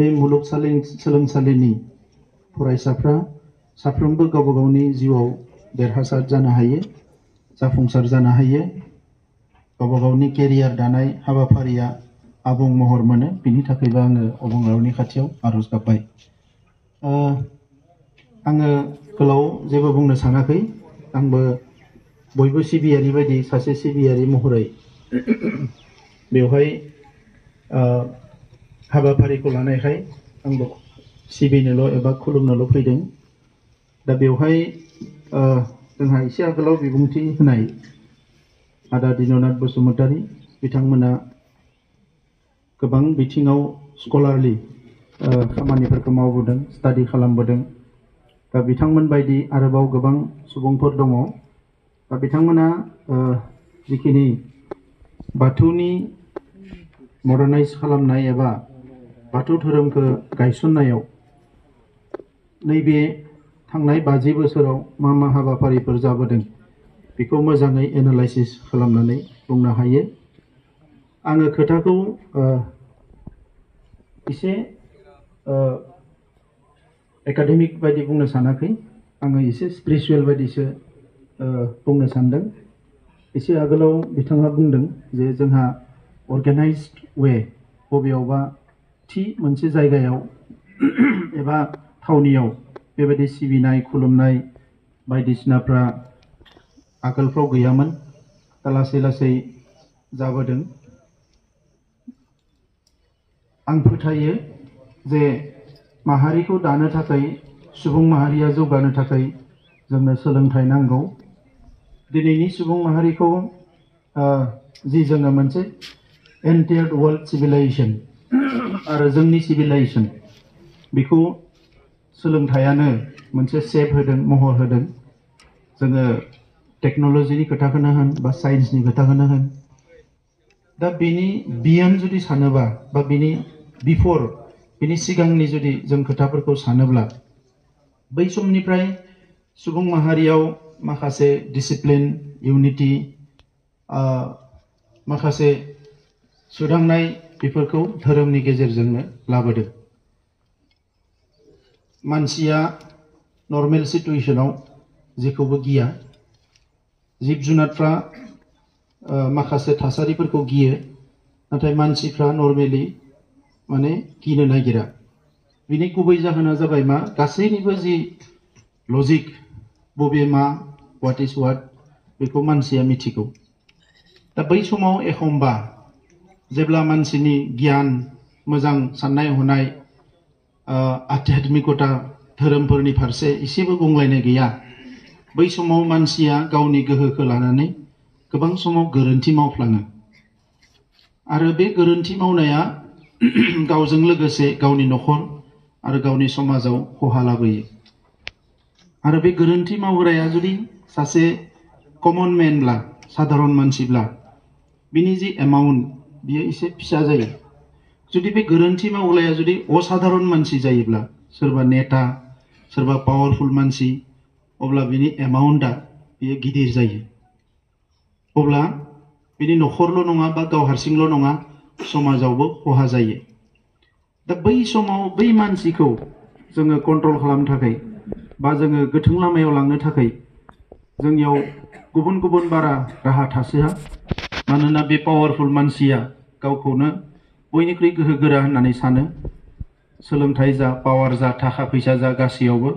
बे मुलुगसोलोंसालिनि फरायसाफ्रा साफ्रोमबो गावबा गावनि जिउआव देरहासार जानो हायो, जाफुंसार जानो हायो, गावबा गावनि केरियार दानाय हाबाफारिया आबुं महर मोनो। बिनि थाखायबो आङो अबंलावरिनि खाथियाव आरज गाबबाय। आङो गोलाव जेबो बुंनो सानाखै। आंबो बयबो सिबियारि बायदि सासे सिबियारि महरै बेवहाय हाबाफारिखौ लानायखाय आंबो सिबिनोल' एबा खुलुमनोल' फैदों। दा बेवहाय जोंहा एसे आगोलाव बिबुंथि होनाय आदा दिननाथ बसुमतारी बिथांमोना गोबां बिथिङाव स्कलारलि खामानिफोरखौ मावबोदों, स्टाडि खालामबोदों। दा बिथांमोन बायदि आरोबाव गोबां सुबुंफोर दङ। दा बिथांमोना जिखिनि बाथौनि मडार्नाइज खालामनाय एबा बाथौ धोरोमखौ गायसननायाव नैबे थांनाय 50 बोसोराव मा हाबाफारिफोर जाबोदों बेखौ मोजाङै एनालाइसिस खालामनानै बुंनो हायो। आङो खोथाखौ एसे एकाडेमिक बायदि बुंनो सानाखै। आङो एसे स्पिरिचुवेल बायदिसो बुंनो सानदों। एसे आगोलाव बिथाङा बुंदों जे जोंहा अर्गेनाइज्ड वे बबेयावबा थि मोनसे जायगायाव एबा थावनियाव बेबायदि सिबिनाय खुलुमनाय बायदिसिनाफ्रा आगोलफ्राव गैयामोन। दा लासै लासै जाबोदों। आं फोथायो जे माहारिखौ दानो थाखाय, सुबुं माहारिया जौगानो थाखाय जोंनो सोलोंथाइ नांगौ। दिनैनि सुबुं माहारिखौ जि जोङो मोनसे एन्टायार वर्ल्ड सिभिलाइजेसन आरो जोंनि सिभिलाइजेसन बेखौ सोलोंथाइयानो मोनसे सेप होदों, महर होदों। जोङो टेक्न'लजिनि खोथाखौनो होन बा साइन्सनि खोथाखौनो होन। दा बेनि बियन जुदि सानोबा बा बिनि बिफोर बिनि सिगांनि जुदि जों खोथाफोरखौ सानोब्ला बै समनिफ्राय सुबुं माहारियाव माखासे डिसिप्लिन, इउनिटि, माखासे सोदांनाय बेफोरखौ धोरोमनि गेजेरजोंनो लाबोदों। मानसिया नर्मेल सिटुएशनाव जेखौबो गिया। जिब जुनारफ्रा माखासे थासारिफोरखौ गियो, नाथाय मानसिफ्रा नर्मेलि माने गिनो नागिरा। बिनि गुबै जाहोना जाबाय मा, गासैनिबो जि लजिक बबे मा, व्हाट इज व्हाट बेखौ मानसिया मिथिगौ। दा बै समाव एखमबा जेब्ला मानसिनि गियान, मोजां साननाय हनाय, आध्यात्मिकता धोरोमफोरनि फारसे एसेबो गंग्लायनाय गैया, बै समाव मानसिया गावनि गोहोखौ लानानै गोबां समाव गोरोन्थि मावफ्लाङो। आरो बे गोरोन्थि मावनाया गावजों लोगोसे गावनि न'खर आरो गावनि समाजाव खहा लाबोयो। आरो बे गोरोन्थि मावग्राया जुदि सासे कमन मेनब्ला, साधारन मानसिब्ला, बिनि जि एमाउन्ट बियो एसे फिसा जायो। जुदि बे गोरोन्थि मावग्राया जुदि असाधारन मानसि जायोब्ला, सोरबा नेता, सोरबा पावारफुल मानसि, अब्ला बिनि एमाउन्टआ बियो गिदिर जायो। अब्ला बिनि न'खरल' नङा बा गाव हारसिंल' नङा, समाजावबो खहा जायो। दा बै समाव बै मानसिखौ जोङो कन्ट्रल खालामनो थाखाय बा जोङो गोथों लामायाव लांनो थाखाय जोंनियाव गुबुन गुबुन बारा राहा थासोआ। मानोना बे पावारफुल मानसिया गावखौनो बयनिख्रुइ गोहो गोरा होननानै सानो। सोलोंथाइ जा, पावार जा, थाखा फैसा जा, गासैयावबो।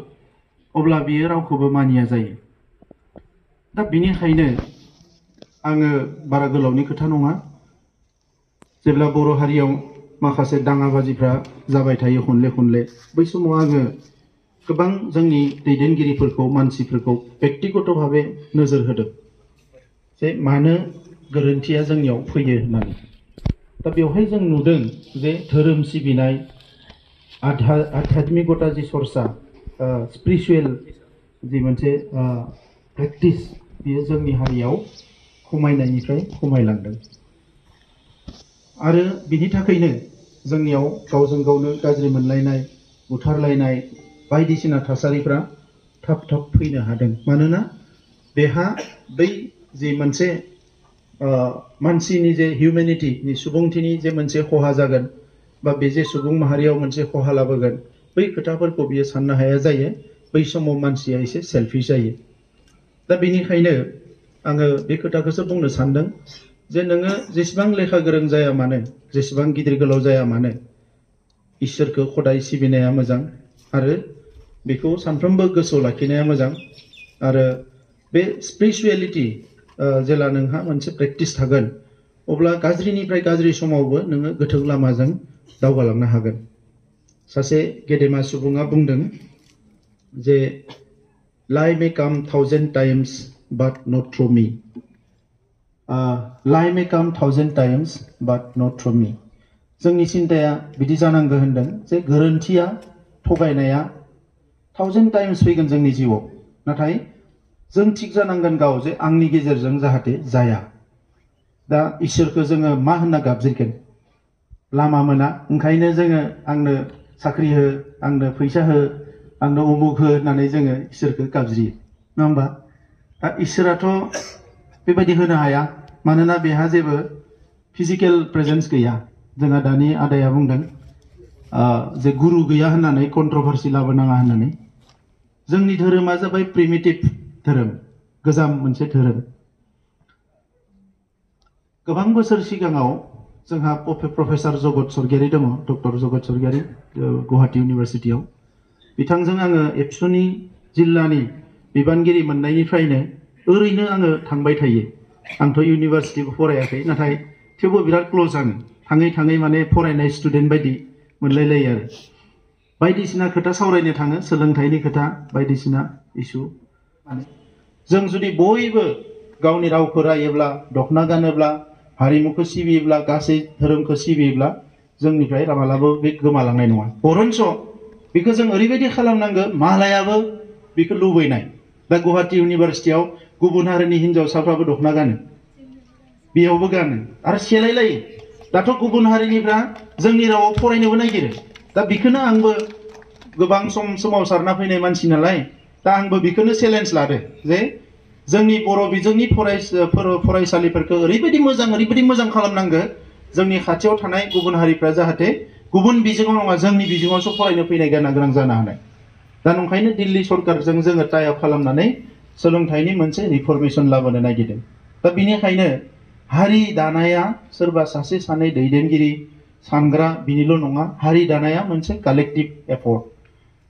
अब्ला बियो रावखौबो मानिया जायो। दा बिनिखायनो आङो बारा गोलावनि खोथा नङा। जेब्ला बर' हारियाव माखासे दाङाबाजिफ्रा जाबाय थायो खनले खनले, बै समाव आङो गोबां जोंनि दैदेनगिरिफोरखौ, मानसिफोरखौ बेक्तिगत भावे नोजोर होदों जे मानो गोरोन्थिया जोंनियाव फैयो होननानै। दा बेवहाय जों नुदों जे धोरोम सिबिनाय, आध्यात्मिकता जि सरसा, स्पिरिचुवेल जि मोनसे प्रेक्टिस, बियो जोंनि हारियाव खमायनायनिफ्राय खमायलांदों। आरो बिनि थाखायनो जोंनियाव गावजों गावनो गाज्रि मोनलायनाय, बुथारलायनाय बायदिसिना थासारिफ्रा थाब थाब फैनो हादों। मानोना बेहा बै जि मोनसे मानसिनि जे हिउमेनिटिनि, सुबुंथिनि जे मोनसे खहा जागोन, बा बे जे सुबुं माहारियाव मोनसे खहा लाबोगोन बै खोथाफोरखौ बियो साननो हाया जायो बै समाव मानसिया एसे सेल्फिश जायो दा बेनिखायनो आङो बे खोथाखौसो बुंनो सानदों जे नोङो जेसेबां लेखा गोरों जाया मानो जेसेबां गिदिर गोलाव जाया मानो इसोरखौ खदाय सिबिनाया मोजां आरो बेखौ सानफ्रोमबो गोसोआव लाखिनाया मोजां आरो बे स्पिरिचुवेलिटी जेला नोंहा मोनसे प्रेक्टिस थागोन अब्ला गाज्रिनिफ्राय गाज्रि समावबो नोङो गोथों लामाजों दावगालांनो हागोन सासे गेदेमा सुबुङा बुंदों जे lie may come 1,000 times but not through me lie may come 1,000 times but not through me जोंनि सिन्ताया बिदि जानांगौ होनदों जे गोरोन्थिया थगायनाया 1,000 टाइम्स फैगोन जोंनि जिउआव नाथाय जों थिग जानांगोन गाव जे आंनि गेजेरजों जाहाथे जाया दा इसोरखौ जोङो मा होनना गाबज्रिगोन लामा मोना ओंखायनो जोङो आंनो साख्रि हो आंनो फैसा हो आंनो उमुक हो होननानै जोङो इसोरखौ गाबज्रियो नङा होमबा दा इसोराथ' बेबायदि होनो हाया मानोना बेहा जेबो फिजिकेल प्रेजेन्स गैया जोंहा दानि आदाया बुंदों जे गुरु गैया होननानै कन्ट्रभार्सि लाबोनाङा होननानै जोंनि धोरोमा जाबाय प्रिमिटिभ धोरोम गोजाम मोनसे धोरोम गोबां बोसोर सिगाङाव जोंहा प्रफेसर जगत सरगियारि दङ डक्टर जगत सरगियारि गुवाहाटी इउनिभारसिटियाव बिथांजों आङो एबसुनि जिल्लानि बिबानगिरि मोननायनिफ्रायनो ओरैनो आङो थांबाय थायो आंथ' इउनिभारसिटिबो फरायाखै नाथाय थेवबो बिराद क्ल'ज आङो थाङै थाङै माने फरायनाय स्टुडेन्ट बायदि मोनलायलायो आरो बायदिसिना खोथा सावरायनो थाङो सोलोंथाइनि खोथा बायदिसिना इसु जों जुदि बयबो गावनि रावखौ रायोब्ला दखना गानोब्ला हारिमुखौ सिबियोब्ला गासै धोरोमखौ सिबियोब्ला जोंनिफ्राय मालाबाबो बे गोमालांनाय नङा बरन्स बेखौ जों ओरैबायदि खालामनांगौ मालायाबो बेखौ लुबैनाय दा गुवाहाटी इउनिभारसिटियाव गुबुन हारिनि हिन्जावसाफ्राबो दखना गानो बेयावबो गानो आरो सेलायलायो दाथ' गुबुन हारिनिफ्रा जोंनि रावाव फरायनोबो नागिरो दा बेखौनो आंबो गोबां समाव सारना फैनाय मानसि नालाय दा आंबो बेखौनो चेलेन्ज लादो जे जोंनि बर' बिजोंनि फरायसालिफोरखौ ओरैबायदि मोजां खालामनांगौ जोंनि खाथियाव थानाय गुबुन हारिफ्रा जाहाथे गुबुन बिजोङाव नङा जोंनि बिजोङावसो फरायनो फैनाय गोनां जानो हानाय दा नंखायनो दिल्ली सरकारजों जोङो टाइ आप खालामनानै सोलोंथाइनि मोनसे रिफर्मेशन लाबोनो नागिरदों दा बेनिखायनो हारि दानाया सोरबा सासे सानै दैदेनगिरि सानग्रा बिनिल' नङा हारि दानाया मोनसे कालेक्टिभ एफर्ट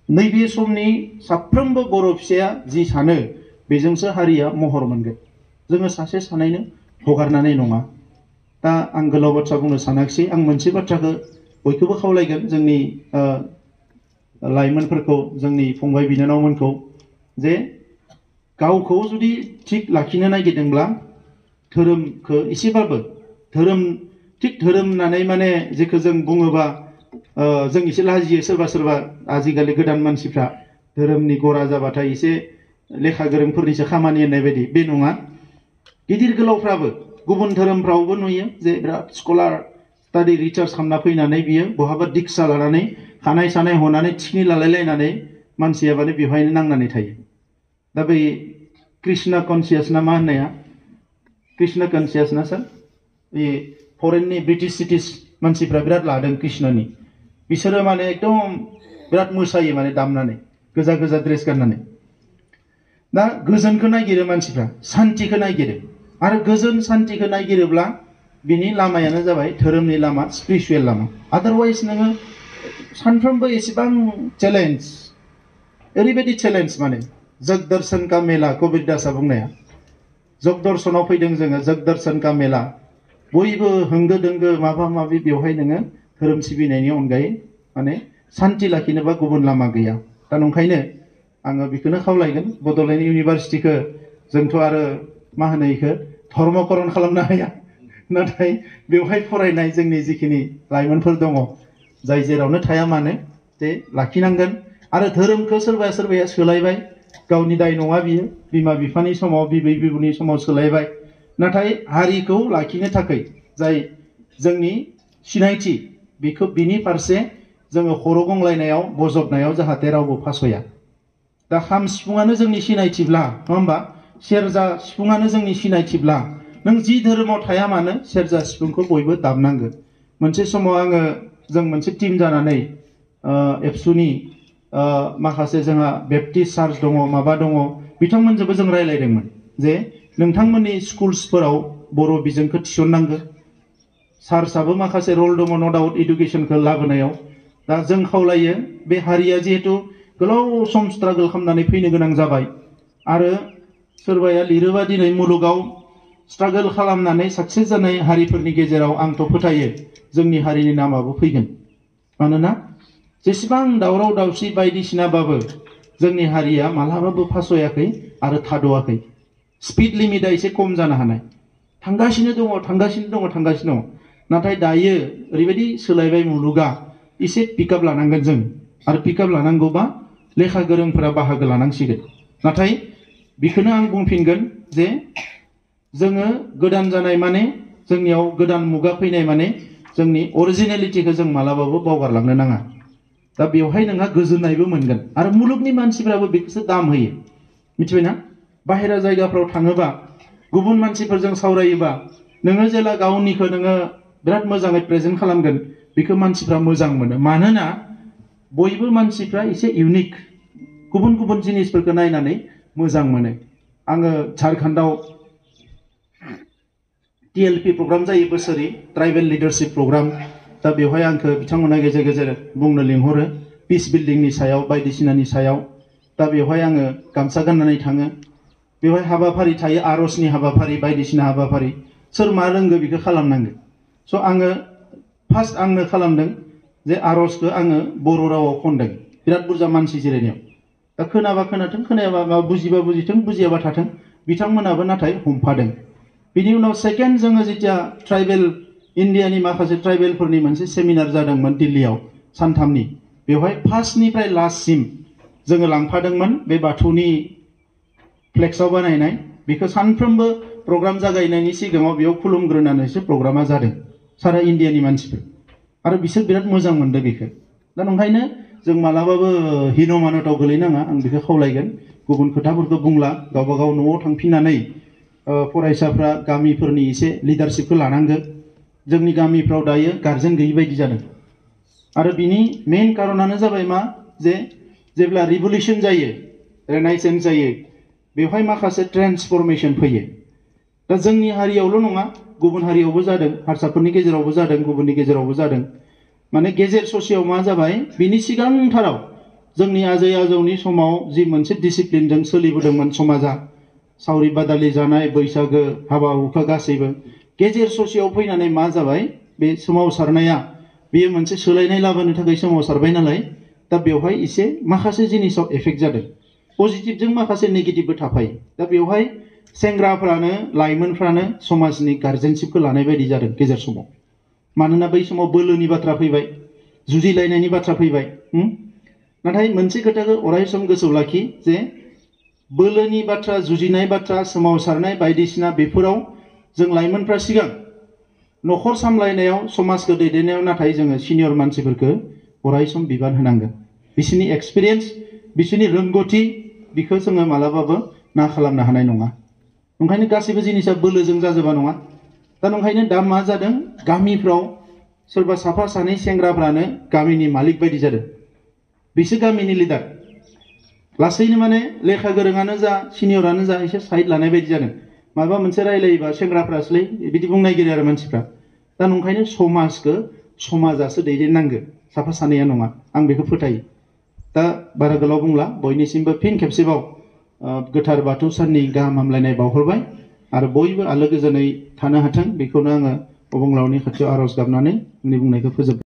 नैबे समनि साफ्रोमबो बर' फिसाया जि सानो बेजोंसो हारिया महर मोनगोन जोङो सासे सानैनो हगारनानै नङा दा आं गोलाव बाथ्रा बुंनो सानाखिसै आं मोनसे बाथ्राखौ बयखौबो खावलायगोन जोंनि लाइमोनफोरखौ जोंनि फंबाय बिनानावमोनखौ जे गावखौ जुदि थिग लाखिनो नागिरदोंब्ला धोरोमखौ एसेबाबो धोरोम होननानै माने जेखौ जों बुङोबा जों एसे लाजियो सोरबा आजिखालि गोदान मानसिफ्रा धोरोमनि गरा जाबाथाय एसे लेखा गोरोंफोरनिसो खामानि होननाय बायदि बे नङा गिदिर गोलावफ्राबो गुबुन धोरोमफ्रावबो नुयो जे बिराद स्कलार स्टाडि रिसार्च खालामना फैनानै बियो बहाबा दिक्षा लानानै खानाय सानाय हनानै थिखनि लालायलायनानै मानसिया माने बेवहायनो नांनानै थायो दा बै कृष्णा कनसियास ना मा होननाया कृष्ण कनसियास ना सार बे फरेननि ब्रिटिश सिटिज मानसिफ्रा बिराद लादों कृष्णनि बिसोरो माने एकदम बिराद मोसायो माने दामनानै गोजा ड्रेस गाननानै दा गोजोनखौ नागिरो मानसिफ्रा सान्तिखौ नागिरो आरो गोजोन सान्तिखौ नागिरोब्ला बिनि लामायानो जाबाय धोरोमनि लामा स्पिरिचुवेल लामा आदारवाइज नोङो सानफ्रोमबो एसेबां चेलेन्ज ओरैबायदि चेलेन्ज माने जग दर्शन का मेला कबीर दासआ बुंनाया जग दर्शनाव फैदों जोङो जग दर्शन का मेला बयबो होंगो दोंगो माबा माबि बेवहाय नोङो धोरोम सिबिनायनि अनगायै माने सान्ति लाखिनोबा गुबुन लामा गैया दा नंखायनो आङो बेखौनो खावलायगोन बड'लेण्ड इउनिभारसिटिखौ जोंथ' आरो मा होनो इखौ धर्मकरन खालामनो हाया नाथाय बेवहाय फरायनाय जोंनि जिखिनि लाइमोनफोर दङ जाय जेरावनो थाया मानो जे लाखिनांगोन आरो धोरोमखौ सोरबाया सोलायबाय गावनि दाय नङा बियो बिमा बिफानि समाव बिबै बिबौनि समाव सोलायबाय नाथाय हारिखौ लाखिनो थाखाय जाय जोंनि सिनायथि बेखौ बिनि फारसे जोङो खर' गंलायनायाव बजबनायाव जाहाथे रावबो फासया दा खाम सिफुङानो जोंनि सिनायथिब्ला नङा होमबा सेरजा सिफुङानो जोंनि सिनायथिब्ला नों जि धोरोमाव थाया मानो सेरजा सिफुंखौ बयबो दामनांगोन मोनसे समाव आङो जों मोनसे टीम जानानै एबसुनि माखासे जोंहा बेप्टिस्ट चार्च दङ माबा दङ बिथांमोनजोंबो जों रायलायदोंमोन जे नोंथांमोननि स्कुल्सफोराव बर' बिजोंखौ थिसननांगौ चार्चआबो माखासे रल दङ नो डाउट एडुकेशनखौ लाबोनायाव दा जों खावलायो बे हारिया जिहेतु गोलाव सम स्ट्रागल खालामनानै फैनो गोनां जाबाय आरो सोरबाया लिरोबा दिनै मुलुगाव स्ट्रागल खालामनानै साक्सेस जानाय हारिफोरनि गेजेराव आंथ' फोथायो जोंनि हारिनि नामाबो फैगोन मानोना जेसेबां दावराव दावसि बायदिसिनाबाबो जोंनि हारिया मालाबाबो फासयाखै आरो थाद'आखै स्पिड लिमिटआ एसे खम जानो हानाय थांगासिनो दङ नाथाय दायो ओरैबायदि सोलायबाय मुलुगा एसे पिकआप लानांगोन जों आरो पिकआप लानांगौबा लेखा गोरोंफोरा बाहागो लानांसिगोन नाथाय बेखौनो आं बुंफिनगोन जे जोङो गोदान जानाय माने जोंनियाव गोदान मुगा फैनाय माने जोंनि अरिजिनेलिटिखौ जों मालाबाबो बावगारलांनो नाङा दा बेवहाय नोंहा गोजोननायबो मोनगोन आरो मुलुगनि मानसिफ्राबो बेखौसो दाम होयो मिथिबायना बाहेरा जायगाफ्राव थाङोबा गुबुन मानसिफोरजों सावरायोबा नोङो जेला गावनिखौ नोङो बिराद मोजाङै प्रेजेन्ट खालामगोन बेखौ मानसिफ्रा मोजां मोनो मानोना बयबो मानसिफ्रा एसे इउनिक गुबुन गुबुन जिनिसफोरखौ नायनानै मोजां मोनो आङो झारखन्डआव TLP प्रग्राम जायो बोसोरै ट्राइबेल लिडारशिप प्रग्राम दा बेवहाय आंखौ बिथांमोना गेजेर गेजेर बुंनो लिंहरो पिस बिल्डिंनि सायाव बायदिसिनानि सायाव दा बेवहाय आङो गामसा गाननानै थाङो बेवहाय हाबाफारि थायो आरजनि हाबाफारि बायदिसिना हाबाफारि सोर मा रोंगो बेखौ खालामनांगौ स' आङो फार्स्ट आंनो खालामदों जे आरजखौ आङो बर' रावाव खनदों बिराद बुरजा मानसि जिरायनायाव दा खोनाबा खोनाथों खोनायाबा बुजिबा बुजिथों बुजियाबा थाथों बिथांमोनाबो नाथाय हमफादों बिनि उनाव सेकेन्ड जोङो जेथिया ट्राइबेल इन्डियानि माखासे ट्राइबेलफोरनि मोनसे सेमिनार जादोंमोन दिल्लीयाव सानथामनि बेवहाय फार्स्टनिफ्राय लास्टसिम जोङो लांफादोंमोन बे बाथौनि फ्लेक्सआव बानायनाय बेखौ सानफ्रोमबो प्रग्राम जागायनायनि सिगाङाव बेयाव खुलुमग्रोनानैसो प्रग्रामा जादों सारा इन्डियानि मानसिफोर आरो बिसोर बिराद मोजां मोनदों बेखौ दा नंखायनो जों मालाबाबो हिन'मानताव गोलैनाङा आं बेखौ खावलायगोन गुबुन खोथाफोरखौ बुंला गावबा गाव न'आव थांफिननानै फरायसाफ्रा गामिफोरनि एसे लिडारशिपखौ लानांगोन जोंनि गामिफ्राव दायो गार्जेन गैयि बायदि जादों आरो बिनि मेन कारनानो जाबाय मा जे जेब्ला रिभलिउसन जायो रेनाइसेन्स जायो बेवहाय माखासे ट्रेन्सफरमेसन फैयो दा जोंनि हारियावल' नङा गुबुन हारियावबो जादों हारसाफोरनि गेजेरावबो जादों गुबुननि गेजेरावबो जादों माने गेजेर ससेयाव मा जाबाय बिनि सिगांथाराव जोंनि आजै आजौनि समाव जि मोनसे डिसिप्लिनजों सोलिबोदोंमोन समाजा सावरि बादालि जानाय बैसागो हाबा हुखा गासैबो गेजेर ससेयाव फैनानै मा जाबाय बे सोमावसारनाया बेयो मोनसे सोलायनाय लाबोनो थाखाय सोमावसारबाय नालाय दा बेवहाय एसे माखासे जिनिसाव एफेक्ट जादों पजिटिभजों माखासे नेगेटिभबो थाफायो दा बेवहाय सेंग्राफ्रानो लाइमोनफ्रानो समाजनि गार्जेनशिपखौ लानाय बायदि जादों गेजेर समाव मानोना बै समाव बोलोनि बाथ्रा फैबाय जुजिलायनायनि बाथ्रा फैबाय नाथाय मोनसे खोथाखौ अराय सम गोसोआव लाखि जे बोलोनि बाथ्रा जुजिनाय बाथ्रा सोमावसारनाय बायदिसिना बेफोराव जों लाइमोनफ्रा सिगां न'खर सामलायनायाव समाजखौ दैदेननायाव नाथाय जोङो सिनियर मानसिफोरखौ अराय सम बिबान होनांगोन बिसोरनि एक्सपिरियेन्स बिसोरनि रोंगौथि बेखौ जोङो मालाबाबो ना खालामनो हानाय नङा ओंखायनो गासैबो जिनिसा बोलोजों जाजोबा नङा दा ओंखायनो दा मा जादों गामिफ्राव सोरबा साफा सानै सेंग्राफ्रानो गामिनि मालिक बायदि जादों बिसोर गामिनि लिडार लासैनो माने लेखा गोरोङानो जा सिनियरानो जा एसे साइड लानाय बायदि जादों माबा मोनसे रायलायोबा सेंग्राफ्रासोलै बिदि बुंनो नागिरो आरो मानसिफ्रा दा नंखायनो समाजखौ समाजासो दैदेननांगौ साफा सानैया नङा आं बेखौ फोथायो दा बारा गोलाव बुंला बयनिसिमबो फिन खेबसेबाव गोथार बाथौ साननि गाहाम हामलायनाय बावहरबाय आरो बयबो आलो गोजोनै थानो हाथों बेखौनो आङो अबंलावनि खाथियाव आर'ज गाबनानै आंनि बुंनायखौ फोजोबबाय।